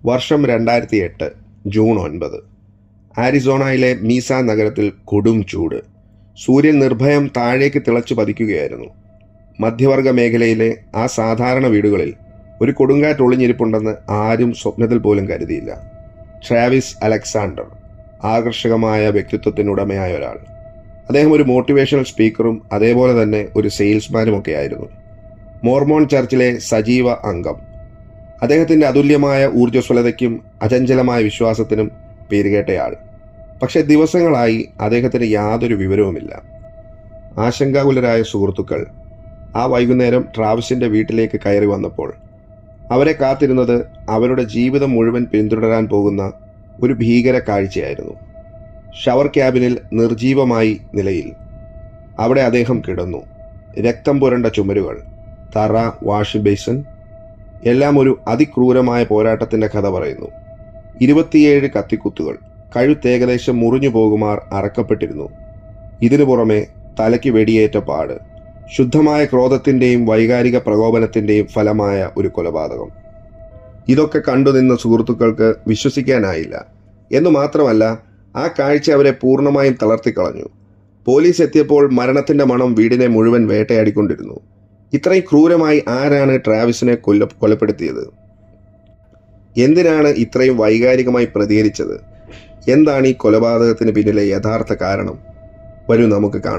വർഷം 2008 ജൂൺ 9. ആരിസോണയിലെ മീസ നഗരത്തിൽ കൊടും ചൂട്. സൂര്യൻ നിർഭയം താഴേക്ക് തിളച്ചു പതിക്കുകയായിരുന്നു. മധ്യവർഗ മേഖലയിലെ ആ സാധാരണ വീടുകളിൽ ഒരു കൊടുങ്കാറ്റ് ഒളിഞ്ഞിരിപ്പുണ്ടെന്ന് ആരും സ്വപ്നത്തിൽ പോലും കരുതിയില്ല. ട്രാവിസ് അലക്സാണ്ടർ, ആകർഷകമായ വ്യക്തിത്വത്തിനുടമയായ ഒരാൾ. അദ്ദേഹം ഒരു മോട്ടിവേഷണൽ സ്പീക്കറും അതേപോലെ തന്നെ ഒരു സെയിൽസ്മാനും ഒക്കെ ആയിരുന്നു. മോർമോൺ ചർച്ചിലെ സജീവ അംഗം. അദ്ദേഹത്തിൻ്റെ അതുല്യമായ ഊർജ്ജസ്വലതയ്ക്കും അചഞ്ചലമായ വിശ്വാസത്തിനും പേരുകേട്ടയാൾ. പക്ഷെ ദിവസങ്ങളായി അദ്ദേഹത്തിന് യാതൊരു വിവരവുമില്ല. ആശങ്കാകുലരായ സുഹൃത്തുക്കൾ ആ വൈകുന്നേരം ട്രാവിസിൻ്റെ വീട്ടിലേക്ക് കയറി വന്നപ്പോൾ അവരെ കാത്തിരുന്നത് അവരുടെ ജീവിതം മുഴുവൻ പിന്തുടരാൻ പോകുന്ന ഒരു ഭീകര കാഴ്ചയായിരുന്നു. ഷവർ ക്യാബിനിൽ നിർജീവമായി നിലയിൽ അവിടെ അദ്ദേഹം കിടന്നു. രക്തം പുരണ്ട ചുമരുകൾ, തറ, വാഷ് ബേസിൻ, എല്ലാം ഒരു അതിക്രൂരമായ പോരാട്ടത്തിൻ്റെ കഥ പറയുന്നു. 27 കത്തിക്കുത്തുകൾ, കഴുത്ത് ഏകദേശം മുറിഞ്ഞു പോകുമാർ അറക്കപ്പെട്ടിരുന്നു. ഇതിനു പുറമെ തലയ്ക്ക് വെടിയേറ്റ പാട്. ശുദ്ധമായ ക്രോധത്തിൻ്റെയും വൈകാരിക പ്രകോപനത്തിൻ്റെയും ഫലമായ ഒരു കൊലപാതകം. ഇതൊക്കെ കണ്ടുനിന്ന സുഹൃത്തുക്കൾക്ക് വിശ്വസിക്കാനായില്ല. എന്നു മാത്രമല്ല, ആ കാഴ്ച അവരെ പൂർണ്ണമായും തളർത്തിക്കളഞ്ഞു. പോലീസ് എത്തിയപ്പോൾ മരണത്തിൻ്റെ മണം വീടിനെ മുഴുവൻ വേട്ടയാടിക്കൊണ്ടിരുന്നു. ഇത്രയും ക്രൂരമായി ആരാണ് ട്രാവിസിനെ കൊലപ്പെടുത്തിയത്? എന്തിനാണ് ഇത്രയും വൈകാരികമായി പ്രതികരിച്ചത്? എന്താണ് ഈ കൊലപാതകത്തിന് പിന്നിലെ യഥാർത്ഥ കാരണം? വരൂ നമുക്ക് കാണാം.